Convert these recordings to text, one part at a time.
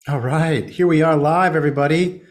All right, here we are live, everybody.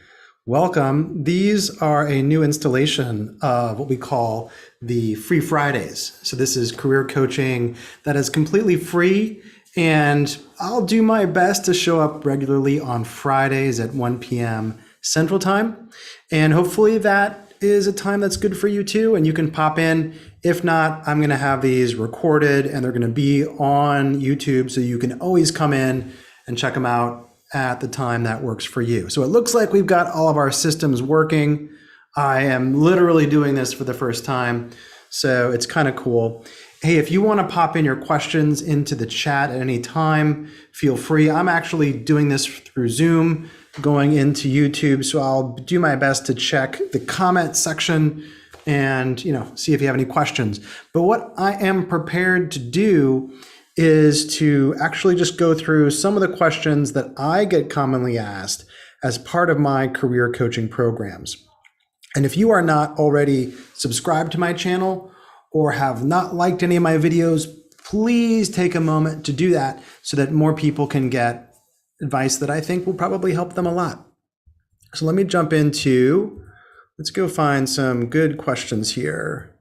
Welcome. These are a new installation of what we call the Free Fridays. So this is career coaching that is completely free, and I'll do my best to show up regularly on Fridays at 1 p.m. Central Time. And hopefully that is a time that's good for you too, and you can pop in. If not, I'm going to have these recorded and they're going to be on YouTube, so you can always come in and check them out at the time that works for you. So it looks like we've got all of our systems working. I am literally doing this for the first time, so it's kind of cool. Hey, if you want to pop in your questions into the chat at any time, feel free. I'm actually doing this through Zoom, going into YouTube, so I'll do my best to check the comment section and see if you have any questions. But what I am prepared to do is to actually just go through some of the questions that I get commonly asked as part of my career coaching programs. And if you are not already subscribed to my channel or have not liked any of my videos, please take a moment to do that so that more people can get advice that I think will probably help them a lot. So let me jump into, let's go find some good questions here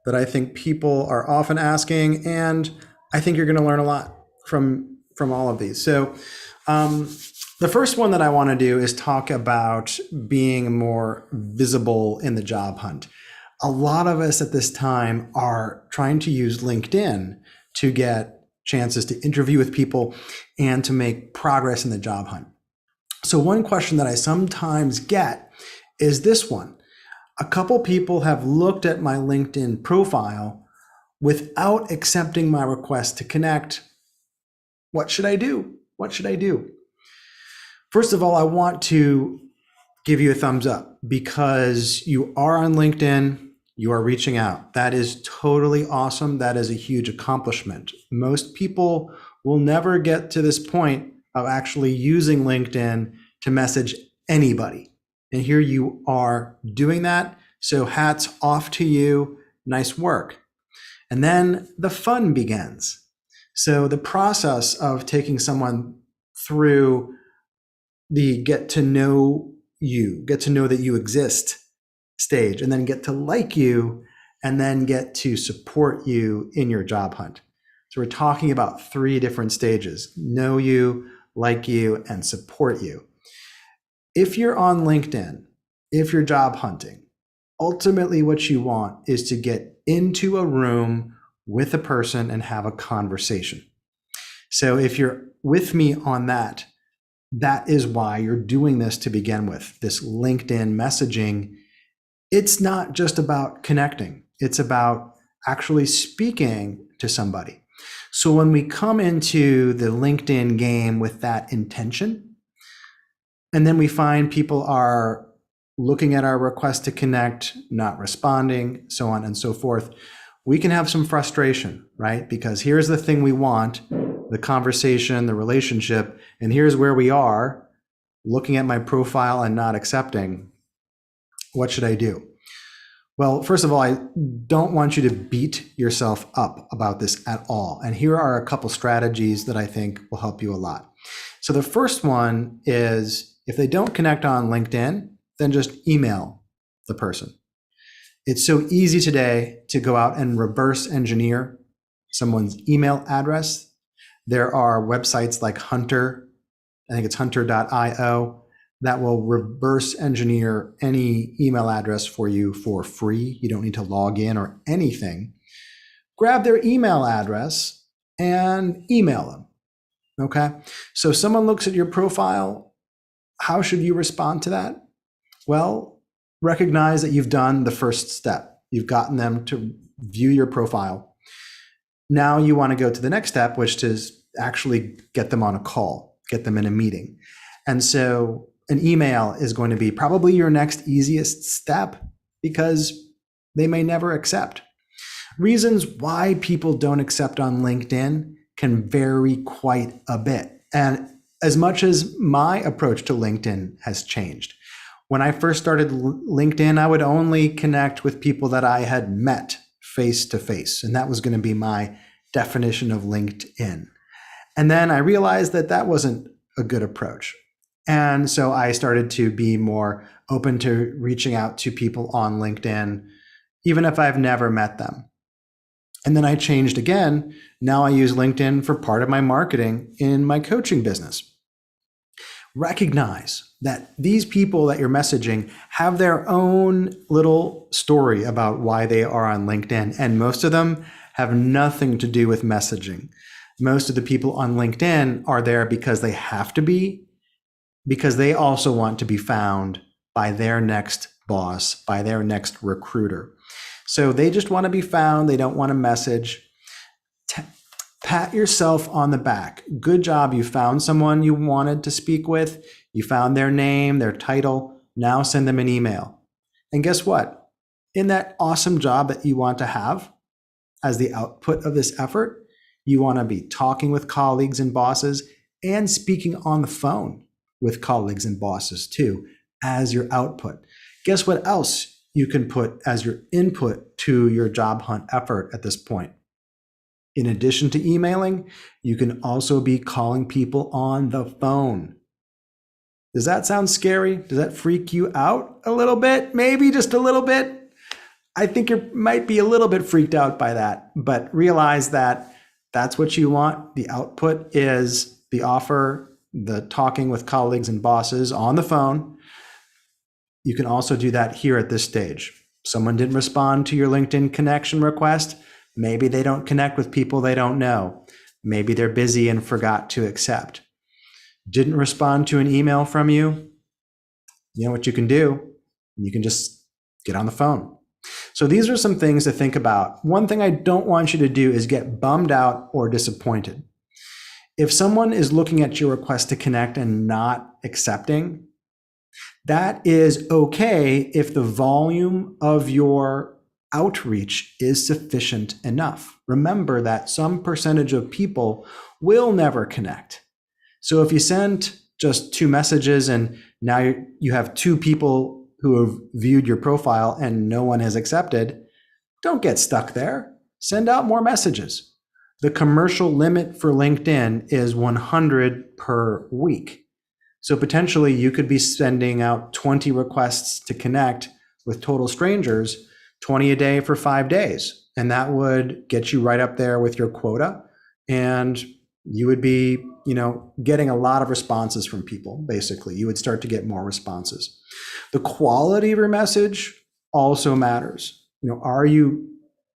that I think people are often asking, and I think you're going to learn a lot from all of these. So the first one that I want to do is talk about being more visible in the job hunt. A lot of us at this time are trying to use LinkedIn to get chances to interview with people and to make progress in the job hunt. So one question that I sometimes get is this one. A couple people have looked at my LinkedIn profile without accepting my request to connect. What should I do? What should I do? First of all, I want to give you a thumbs up because you are on LinkedIn, you are reaching out. That is totally awesome. That is a huge accomplishment. Most people will never get to this point of actually using LinkedIn to message anybody. And here you are doing that. So hats off to you. Nice work. And then the fun begins. So the process of taking someone through the get to know you, get to know that you exist stage, and then get to like you, and then get to support you in your job hunt. So we're talking about 3 different stages: know you, like you, and support you. If you're on LinkedIn, if you're job hunting, ultimately what you want is to get into a room with a person and have a conversation. So if you're with me on that, that is why you're doing this to begin with, this LinkedIn messaging. It's not just about connecting. It's about actually speaking to somebody. So when we come into the LinkedIn game with that intention, and then we find people are looking at our request to connect, not responding, so on and so forth, we can have some frustration, right? Because here's the thing we want, the conversation, the relationship, and here's where we are looking at my profile and not accepting. What should I do? Well, first of all, I don't want you to beat yourself up about this at all. And here are a couple strategies that I think will help you a lot. So the first one is, if they don't connect on LinkedIn, then just email the person. It's so easy today to go out and reverse engineer someone's email address. There are websites like Hunter, I think it's hunter.io, that will reverse engineer any email address for you for free. You don't need to log in or anything. Grab their email address and email them, okay? So someone looks at your profile, how should you respond to that? Well, recognize that you've done the first step. You've gotten them to view your profile. Now you want to go to the next step, which is actually get them on a call, get them in a meeting. And so an email is going to be probably your next easiest step because they may never accept. Reasons why people don't accept on LinkedIn can vary quite a bit. And as much as my approach to LinkedIn has changed. When I first started LinkedIn, I would only connect with people that I had met face to face. And that was going to be my definition of LinkedIn. And then I realized that that wasn't a good approach. And so I started to be more open to reaching out to people on LinkedIn, even if I've never met them. And then I changed again. Now I use LinkedIn for part of my marketing in my coaching business. Recognize that these people that you're messaging have their own little story about why they are on LinkedIn. And most of them have nothing to do with messaging. Most of the people on LinkedIn are there because they have to be, because they also want to be found by their next boss, by their next recruiter. So they just want to be found. They don't want to message. Pat yourself on the back. Good job. You found someone you wanted to speak with. You found their name, their title. Now send them an email. And guess what? In that awesome job that you want to have as the output of this effort, you want to be talking with colleagues and bosses and speaking on the phone with colleagues and bosses too as your output. Guess what else you can put as your input to your job hunt effort at this point? In addition to emailing, you can also be calling people on the phone. Does that sound scary? Does that freak you out a little bit? Maybe just a little bit? I think you might be a little bit freaked out by that, but realize that that's what you want. The output is the offer, the talking with colleagues and bosses on the phone. You can also do that here at this stage. Someone didn't respond to your LinkedIn connection request. Maybe they don't connect with people they don't know. Maybe they're busy and forgot to accept. Didn't respond to an email from you. You know what you can do? You can just get on the phone. So these are some things to think about. One thing I don't want you to do is get bummed out or disappointed. If someone is looking at your request to connect and not accepting, that is okay if the volume of your outreach is sufficient enough. Remember that some percentage of people will never connect. So if you send just 2 messages and now you have 2 people who have viewed your profile and no one has accepted, don't get stuck there. Send out more messages. The commercial limit for LinkedIn is 100 per week. So potentially you could be sending out 20 requests to connect with total strangers, 20 a day for 5 days. And that would get you right up there with your quota. And you would be, getting a lot of responses from people, basically. You would start to get more responses. The quality of your message also matters. Are you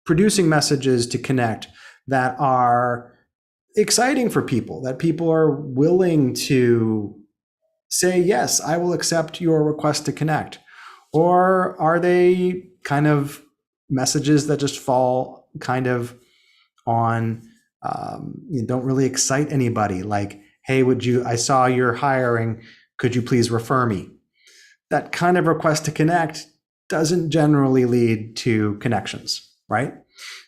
producing messages to connect that are exciting for people, that people are willing to say, yes, I will accept your request to connect? Or are they kind of messages that just fall kind of on, don't really excite anybody? Like, hey, I saw you're hiring, could you please refer me? That kind of request to connect doesn't generally lead to connections, right?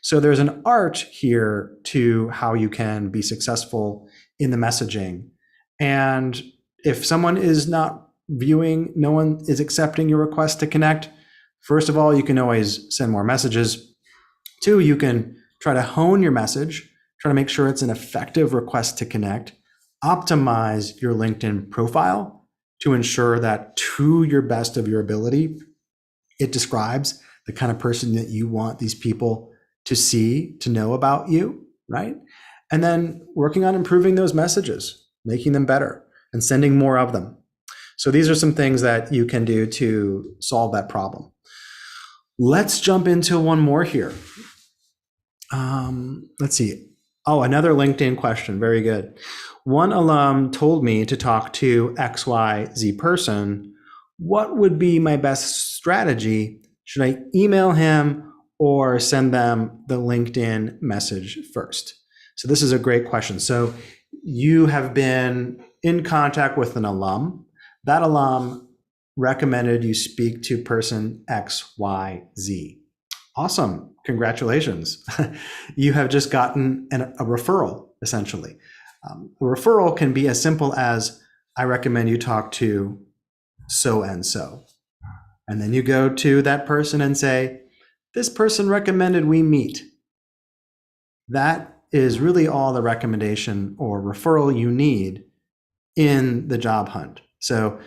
So there's an art here to how you can be successful in the messaging. And if someone is not viewing, no one is accepting your request to connect, first of all, you can always send more messages. 2, you can try to hone your message, try to make sure it's an effective request to connect, optimize your LinkedIn profile to ensure that to your best of your ability, it describes the kind of person that you want these people to see, to know about you, right? And then working on improving those messages, making them better and sending more of them. So these are some things that you can do to solve that problem. Let's jump into one more here. Let's see. Oh, another LinkedIn question. Very good. One alum told me to talk to XYZ person. What would be my best strategy? Should I email him or send them the LinkedIn message first? So this is a great question. So you have been in contact with an alum. That alum recommended you speak to person XYZ. Awesome. Congratulations. You have just gotten a referral, essentially. A referral can be as simple as, I recommend you talk to so-and-so. And then you go to that person and say, this person recommended we meet. That is really all the recommendation or referral you need in the job hunt. So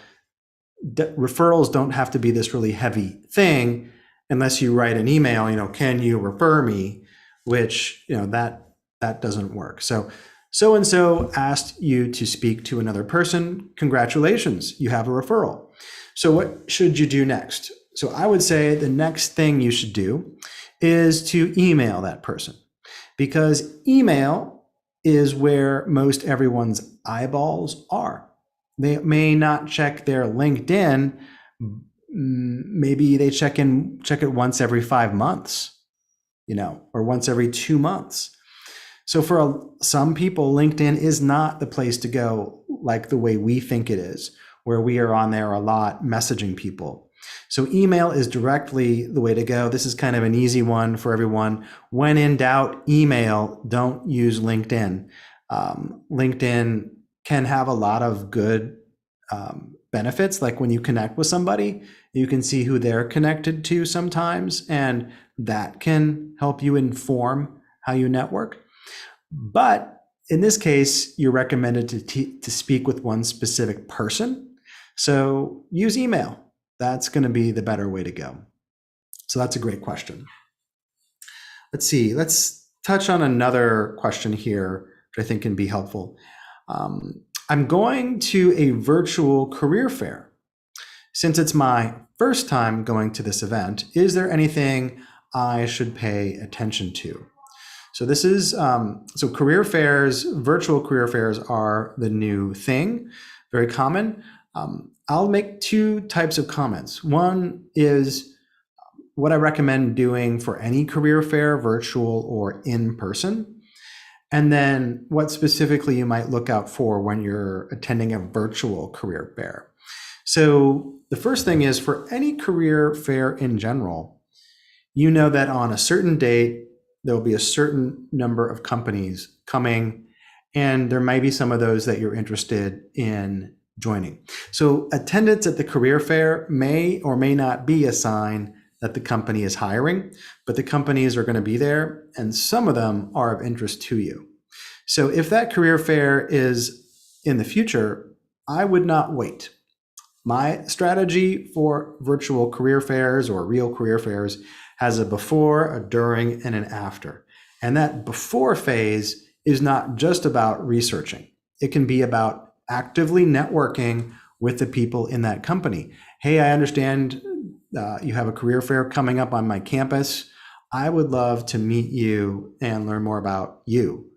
referrals don't have to be this really heavy thing unless you write an email, can you refer me? Which, that doesn't work. So and so asked you to speak to another person. Congratulations, you have a referral. So what should you do next? So I would say the next thing you should do is to email that person, because email is where most everyone's eyeballs are. They may not check their LinkedIn. Maybe they check it once every 5 months, or once every 2 months. So for some people, LinkedIn is not the place to go like the way we think it is, where we are on there a lot messaging people. So email is directly the way to go. This is kind of an easy one for everyone. When in doubt, email, don't use LinkedIn. LinkedIn can have a lot of good benefits. Like when you connect with somebody, you can see who they're connected to sometimes, and that can help you inform how you network. But in this case, you're recommended to speak with one specific person. So use email. That's going to be the better way to go. So that's a great question. Let's see. Let's touch on another question here, which I think can be helpful. I'm going to a virtual career fair. Since it's my first time going to this event, is there anything I should pay attention to? So this is, so career fairs, virtual career fairs are the new thing, very common. I'll make two types of comments. One is what I recommend doing for any career fair, virtual or in person. And then what specifically you might look out for when you're attending a virtual career fair. So the first thing is, for any career fair in general, you know that on a certain date, there will be a certain number of companies coming, and there might be some of those that you're interested in joining. So attendance at the career fair may or may not be a sign that the company is hiring, but the companies are going to be there, and some of them are of interest to you. So if that career fair is in the future, I would not wait. My strategy for virtual career fairs or real career fairs has a before, a during, and an after. And that before phase is not just about researching. It can be about actively networking with the people in that company. Hey, I understand you have a career fair coming up on my campus. I would love to meet you and learn more about you.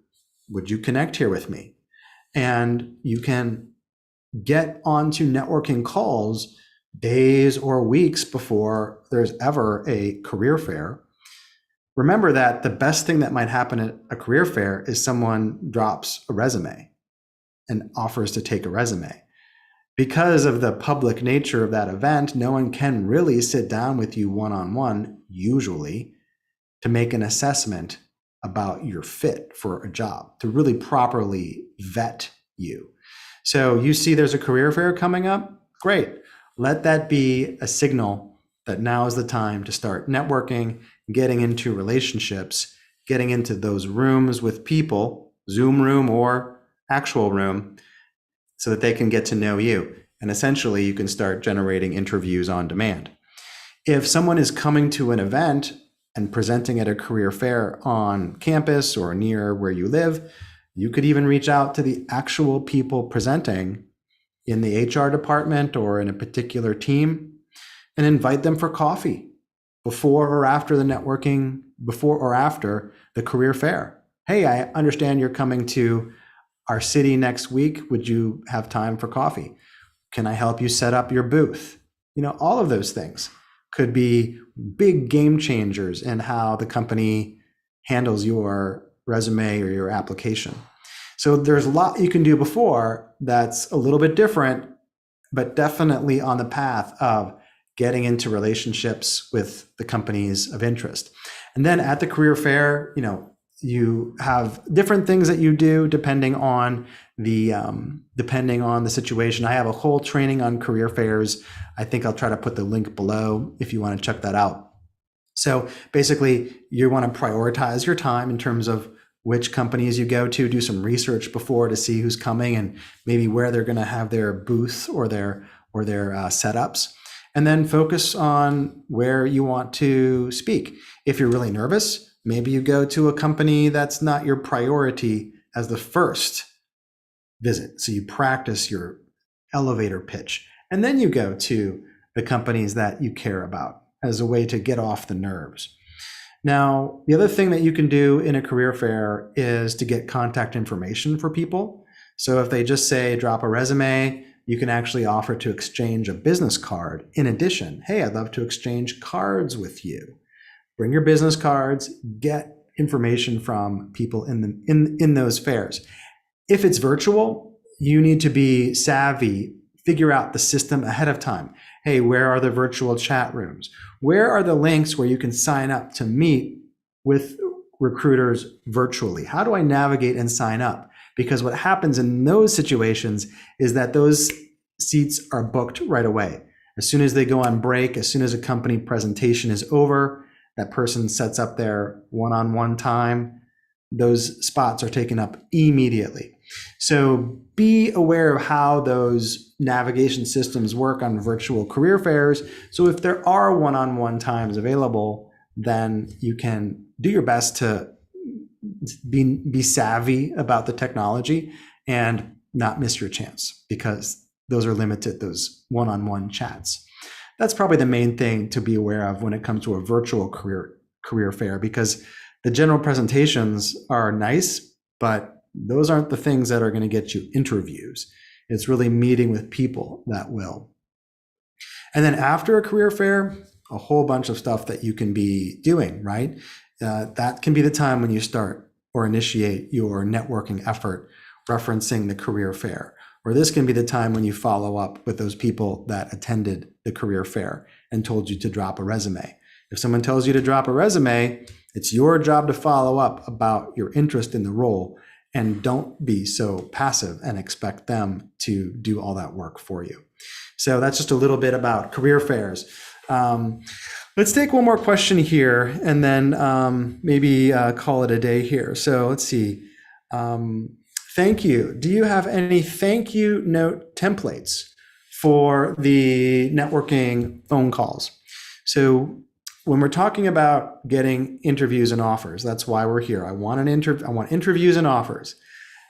Would you connect here with me? And you can get onto networking calls days or weeks before there's ever a career fair. Remember that the best thing that might happen at a career fair is someone drops a resume and offers to take a resume. Because of the public nature of that event, no one can really sit down with you one-on-one, usually, to make an assessment about your fit for a job, to really properly vet you. So you see there's a career fair coming up? Great. Let that be a signal that now is the time to start networking, getting into relationships, getting into those rooms with people, Zoom room or actual room, so that they can get to know you. And essentially, you can start generating interviews on demand. If someone is coming to an event and presenting at a career fair on campus or near where you live, you could even reach out to the actual people presenting in the HR department or in a particular team and invite them for coffee before or after the networking, before or after the career fair. Hey, I understand you're coming to our city next week. Would you have time for coffee? Can I help you set up your booth? All of those things could be big game changers in how the company handles your resume or your application. So there's a lot you can do before that's a little bit different, but definitely on the path of getting into relationships with the companies of interest. And then at the career fair, you have different things that you do depending on the situation. I have a whole training on career fairs. I think I'll try to put the link below if you want to check that out. So basically, you want to prioritize your time in terms of which companies you go to, do some research before to see who's coming and maybe where they're going to have their booth or their setups, and then focus on where you want to speak. If you're really nervous, maybe you go to a company that's not your priority as the first visit. So you practice your elevator pitch, and then you go to the companies that you care about as a way to get off the nerves. Now, the other thing that you can do in a career fair is to get contact information for people. So if they just say drop a resume, you can actually offer to exchange a business card. In addition, hey, I'd love to exchange cards with you. Bring your business cards, get information from people in those fairs. If it's virtual, you need to be savvy, figure out the system ahead of time. Hey, where are the virtual chat rooms? Where are the links where you can sign up to meet with recruiters virtually? How do I navigate and sign up? Because what happens in those situations is that those seats are booked right away. As soon as they go on break, as soon as a company presentation is over, that person sets up their one-on-one time, those spots are taken up immediately. So be aware of how those navigation systems work on virtual career fairs. So if there are one-on-one times available, then you can do your best to be savvy about the technology and not miss your chance, because those are limited, those one-on-one chats. That's probably the main thing to be aware of when it comes to a virtual career fair, because the general presentations are nice, but those aren't the things that are going to get you interviews. It's really meeting with people that will. And then after a career fair, a whole bunch of stuff that you can be doing, right? That can be the time when you start or initiate your networking effort referencing the career fair. Or this can be the time when you follow up with those people that attended the career fair and told you to drop a resume. If someone tells you to drop a resume, it's your job to follow up about your interest in the role, and don't be so passive and expect them to do all that work for you. So that's just a little bit about career fairs. Let's take one more question here and then maybe call it a day here. So let's see. Thank you. Do you have any thank you note templates for the networking phone calls? So when we're talking about getting interviews and offers, that's why we're here. I want interviews and offers.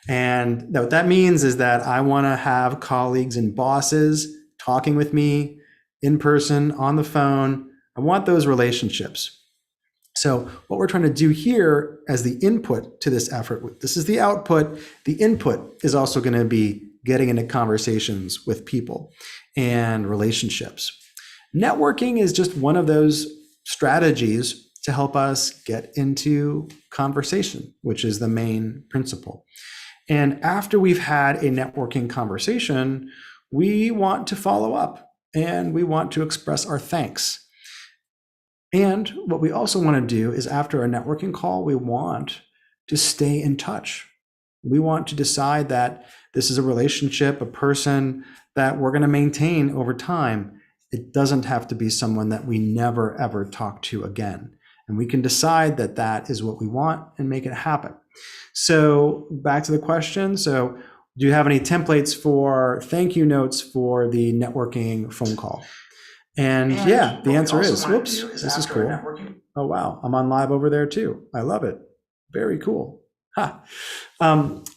And what that means is that I want to have colleagues and bosses talking with me in person, on the phone. I want those relationships. So what we're trying to do here as the input to this effort, this is the output. The input is also going to be getting into conversations with people and relationships. Networking is just one of those strategies to help us get into conversation, which is the main principle. And after we've had a networking conversation, we want to follow up and we want to express our thanks. And what we also want to do is after a networking call, we want to stay in touch. We want to decide that this is a relationship, a person that we're going to maintain over time. It doesn't have to be someone that we never, ever talk to again. And we can decide that that is what we want and make it happen. So back to the question. So do you have any templates for thank you notes for the networking phone call? And yeah, the answer is, whoops, this is cool. Oh, wow. I'm on live over there too. I love it. Very cool.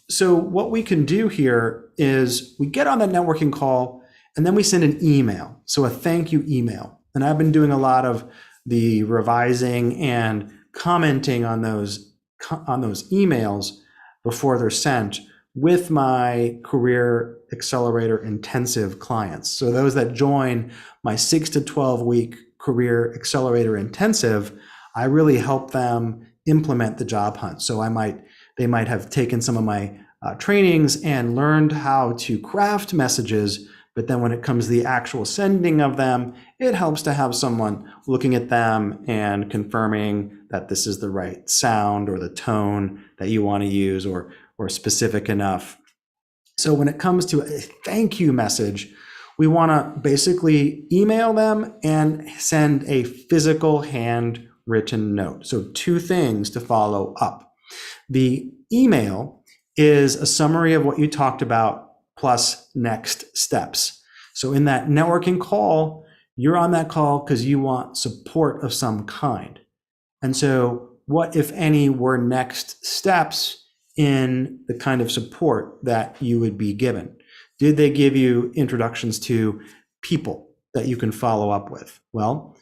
So what we can do here is we get on that networking call and then we send an email. So a thank you email. And I've been doing a lot of the revising and commenting on those emails before they're sent with my Career Accelerator Intensive clients. So those that join my 6 to 12 week Career Accelerator Intensive, I really help them implement the job hunt. So they might have taken some of my trainings and learned how to craft messages, but then when it comes to the actual sending of them, it helps to have someone looking at them and confirming that this is the right sound or the tone that you want to use or specific enough. So when it comes to a thank you message, we want to basically email them and send a physical handwritten note. So two things to follow up. The email is a summary of what you talked about plus next steps. So in that networking call, you're on that call because you want support of some kind. And so what, if any, were next steps in the kind of support that you would be given? Did they give you introductions to people that you can follow up with? Well,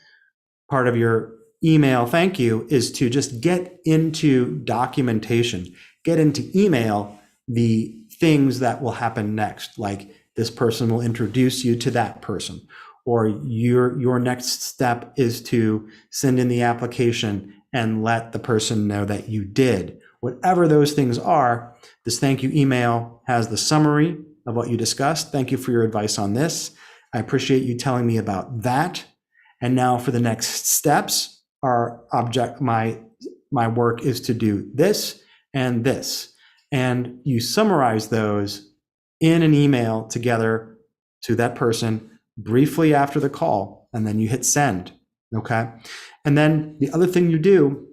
part of your email thank you is to just get into documentation, get into email the things that will happen next, like this person will introduce you to that person, or your next step is to send in the application and let the person know that you did. Whatever those things are, this thank you email has the summary of what you discussed. Thank you for your advice on this. I appreciate you telling me about that. And now for the next steps, my work is to do this and this. And you summarize those in an email together to that person briefly after the call, and then you hit send, okay? And then the other thing you do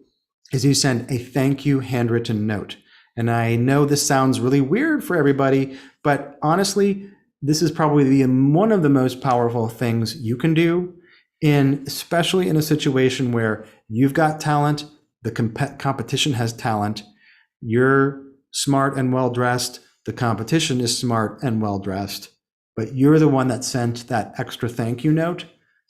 is you send a thank you handwritten note. And I know this sounds really weird for everybody, but honestly, this is probably one of the most powerful things you can do, especially in a situation where you've got talent, the competition has talent, you're smart and well-dressed, the competition is smart and well-dressed, but you're the one that sent that extra thank you note,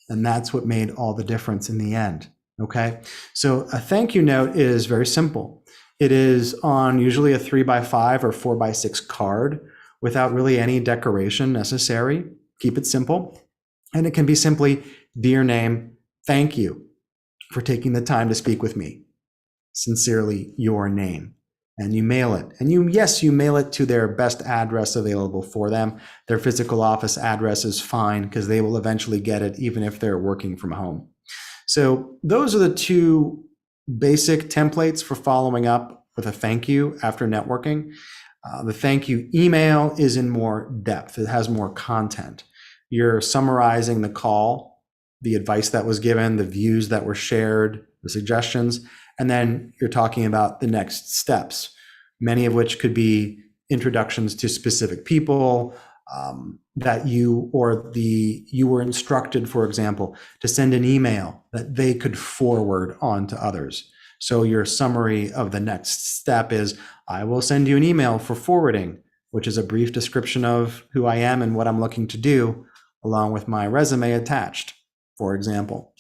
and that's what made all the difference in the end, okay? So a thank you note is very simple. It is on usually a 3x5 or 4x6 card without really any decoration necessary. Keep it simple. And it can be simply, dear name, thank you for taking the time to speak with me. Sincerely, your name. And you mail it. And you mail it to their best address available for them. Their physical office address is fine because they will eventually get it even if they're working from home. So those are the two basic templates for following up with a thank you after networking. The thank you email is in more depth. It has more content. You're summarizing the call, the advice that was given, the views that were shared, the suggestions, and then you're talking about the next steps, many of which could be introductions to specific people that you were instructed, for example, to send an email that they could forward on to others. So your summary of the next step is, I will send you an email for forwarding, which is a brief description of who I am and what I'm looking to do, along with my resume attached, for example.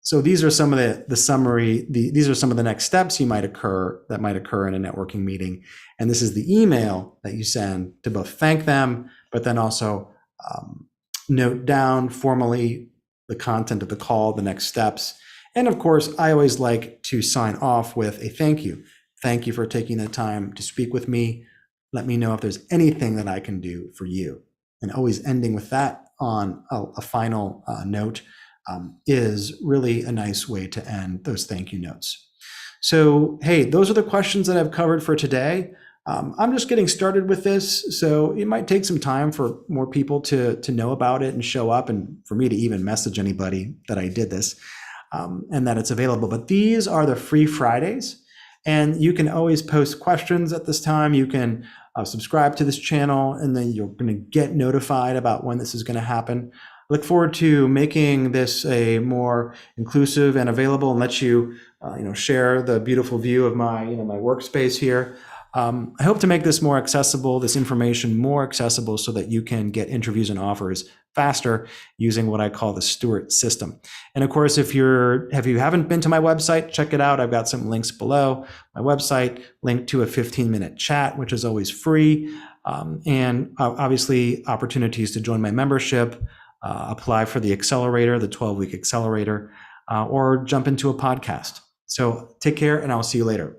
So these are some of the summary. These are some of the next steps that might occur in a networking meeting. And this is the email that you send to both thank them, but then also note down formally the content of the call, the next steps. And of course, I always like to sign off with a thank you. Thank you for taking the time to speak with me. Let me know if there's anything that I can do for you. And always ending with that on a final note is really a nice way to end those thank you notes. So, hey, those are the questions that I've covered for today. I'm just getting started with this, so it might take some time for more people to know about it and show up, and for me to even message anybody that I did this and that it's available. But these are the free Fridays, and you can always post questions at this time. You can subscribe to this channel, and then you're going to get notified about when this is going to happen. I look forward to making this a more inclusive and available, and let you, share the beautiful view of my workspace here. I hope to make this more accessible, this information more accessible, so that you can get interviews and offers faster using what I call the Stewart system. And of course, if you haven't been to my website, check it out. I've got some links below my website, linked to a 15-minute chat, which is always free, and obviously opportunities to join my membership, apply for the accelerator, the 12-week accelerator, or jump into a podcast. So take care, and I'll see you later.